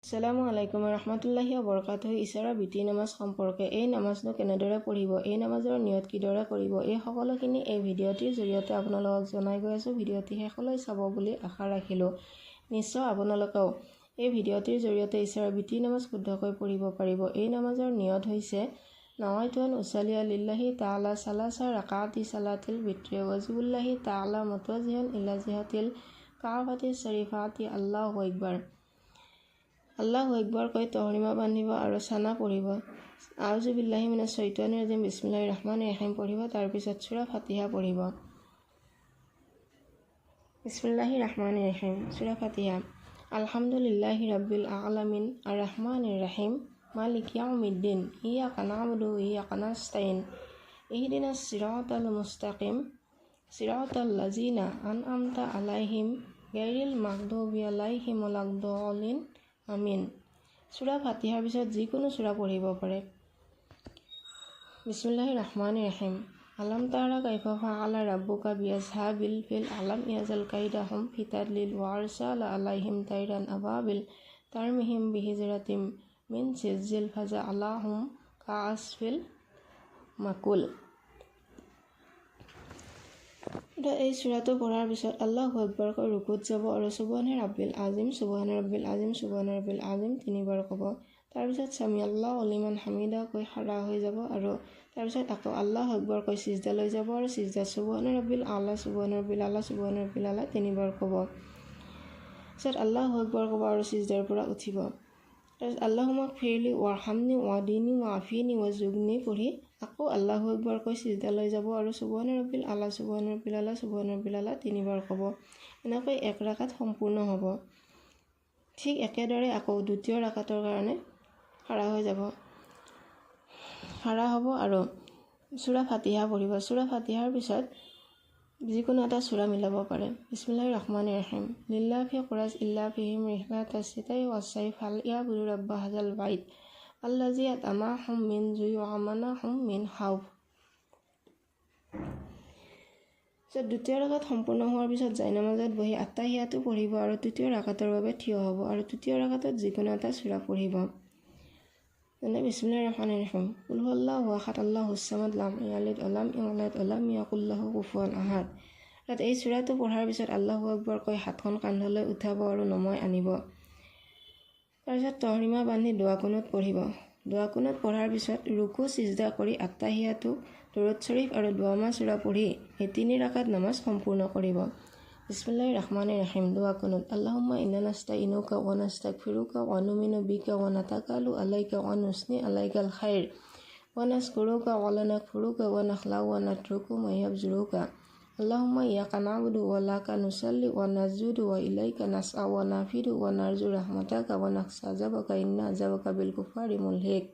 আসসালামু আলাইকুম ৰহমতুল্লাহি বৰকাতুহু। ইশাৰা বিতি নামাজ সম্পৰ্কে এই নামাজনো কেনেদৰে পঢ়িব, এই নামাজৰ নিয়ত কিদৰে কৰিব, এই সকলোখিনি এই ভিডিঅ'টিৰ জৰিয়তে আপোনালোকক জনাই গৈ আছোঁ। ভিডিঅ'টি শেষলৈ চাব বুলি আশা ৰাখিলোঁ। নিশ্চয় আপোনালোকেও এই ভিডিঅ'টিৰ জৰিয়তে ইশাৰা বিতি নামাজ শুদ্ধকৈ পঢ়িব পাৰিব। এই নামাজৰ নিয়ত হৈছে নাৱাইতুন উছালিয়া লিল্লাহি তাআলা সালাসা ৰাকাতি সালাতিল বিত্ৰি ওয়াজিবুল্লাহি তাআলা মুতৱাজিহান ইলা জিহাতিল কাবাতি শৰীফাতি আল্লাহু আকবাৰ। আল্লাহু আকবাৰ কৈ তহৰিমা বান্ধিব আৰু চানা পঢ়িব। আউযু বিল্লাহি মিনাশ শাইতানিৰ ৰাজিম বিসমিল্লাহিৰ ৰহমানিৰ ৰহিম পঢ়িব। তাৰপিছত সূৰা ফাতিহা পঢ়িব। বিসমিল্লাহিৰ ৰহমানিৰ ৰহিম। সূৰা ফাতিহা। আলহামদুলিল্লাহি ৰাব্বিল আলামিন আৰ ৰহমানিৰ ৰহিম মালিকি ইয়াউমিদ্দিন ইয়্যাকা না'বুদু ওয়া ইয়্যাকা নাস্তাইন ইহদিনাস সিৰাতাল মুস্তাকিম সিৰাতাল লাযিনা আন'আমতা আলাইহিম গায়ৰিল মাগদুবি আলাইহিম ওয়ালাদ-দাল্লিন আমিন। সূৰা ফাতিহাৰ পিছত যিকোনো সূৰা পঢ়িব পাৰে। বিসমিল্লাহিৰ ৰহমানিৰ ৰহিম। আলাম তাৰা কাইফা ফাআলা ৰাব্বুকা বিআছহাবিল ফিল আলাম ইয়াজাল কাইদাহুম ফি তাদলিল ওয়া আৰসালা আলাইহিম তাইৰান আবাবিল তাৰমিহিম বিহিজৰাতিম মিন সিজিল ফাজআলাহুম কাআসফিল মাকুল। এই সূৰাটো পঢ়াৰ পিছত আল্লাহু আকবাৰ কৈ ৰুকুত যাব আৰু সুবহানা ৰাব্বিল আযীম সুবহানা ৰাব্বিল আযীম সুবহানা ৰাব্বিল আযীম তিনিবাৰ ক'ব। তাৰপিছত সামি আল্লাহু লিমান হামিদা কৈ খাৰা হৈ যাব আৰু তাৰপিছত আকৌ আল্লাহু আকবাৰ কৈ সিজদা লৈ যাব আৰু সিজদাত সুবহানা ৰাব্বিল আলা সুবহানা ৰাব্বিল আলা সুবহানা ৰাব্বিল আলা তিনিবাৰ ক'ব। তাৰপিছত আল্লাহু আকবাৰ ক'ব আৰু সিজদাৰ পৰা উঠিব। তাৰপিছত আল্লাহুম্মা গফিৰলি ৱাৰহামনি ৱাদিনি ৱাআফিনি ৱাজুবনি পঢ়ি আকৌ আল্লাহু আকবাৰ কৈ সিজদা লৈ যাব আৰু সুবহানা ৰাব্বিল আলা সুবহানা ৰাব্বিল আলা সুবহানা ৰাব্বিল আলা তিনিবাৰ ক'ব। এনেকৈ এক ৰাকাত সম্পূৰ্ণ হ'ব। ঠিক একেদৰে আকৌ দ্বিতীয় ৰাকাতৰ কাৰণে খাৰা হৈ যাব, খাৰা হ'ব আৰু সূৰা ফাতিহা পঢ়িব। সূৰা ফাতিহাৰ পিছত যিকোনো এটা সূৰা মিলাব পাৰে। বিসমিল্লাহিৰ ৰহমানিৰ ৰহিম। লিল্লা ফি কুৰাজ ইল্লা ফিহিম ৰিহলাতাস সিতাই ওয়াস-সাইফ হাল ইয়াবুদু ৰাব্ব হাযাল বাইত আল্লাযী আত'আমাহুম মিন জুই ওয়া আমানাহুম মিন খাউফ। দ্বিতীয় ৰাকাত সম্পূৰ্ণ হোৱাৰ পিছত জায়নামাজত বহি আত্তাহিয়াতু পঢ়িব আৰু তৃতীয় ৰাকাতৰ বাবে থিয় হ'ব আৰু তৃতীয় ৰাকাতত যিকোনো এটা সূৰা পঢ়িব। যেনে বিসমিল্লাহিৰ ৰহমানিৰ ৰহিম। কুল হুৱাল্লাহু আহাদ আল্লাহুছ সামাদ লাম ইয়ালিদ ওয়া লাম ইউলাদ ওয়া লাম ইয়াকুল লাহু কুফুৱান আহাদ। এই সূৰাটো পঢ়াৰ পিছত আল্লাহু আকবাৰ কৈ হাতখন কান্ধলৈ উঠাব আৰু নমাই আনিব। তাৰপিছত তহৰিমা বান্ধি দোৱা কুনুত পঢ়িব। দোৱা কুনুত পঢ়াৰ পিছত ৰুকু সিজদা কৰি আত্তাহিয়াতু দৰুদ শৰীফ আৰু দুআমা সূৰা পঢ়ি এই তিনি ৰাকাত নামাজ সম্পূৰ্ণ কৰিব। বিসমিল্লাহিৰ ৰহমানিৰ ৰহিম। দোৱা কুনুত। আল্লাহুম্মা ইন্না নাস্তাইনুকা ওয়া নাস্তাগফিৰুকা ওয়া নুমিনু বিকা ওয়া নাতাকালু আলাইকা ওয়া নুসনি আলাইকাল খাইৰ ওয়া নাশকুৰুকা ওয়া লা নাকফুৰুকা ওয়া নাখলাউ ওয়া নাতৰুকু মা ইয়াবজুৰুকা। আল্লাহুম্মা ইয়্যাকা না'বুদু ওয়া লাকা নুসাল্লি ওয়া নাসজুদু ওয়া ইলাইকা নাসআ ওয়া নাফিদু ওয়া নারজু রাহমাতাকা ওয়া নাখশা আযাবাকা ইন্না আযাবাকা বিল কুফারি মুলহিক।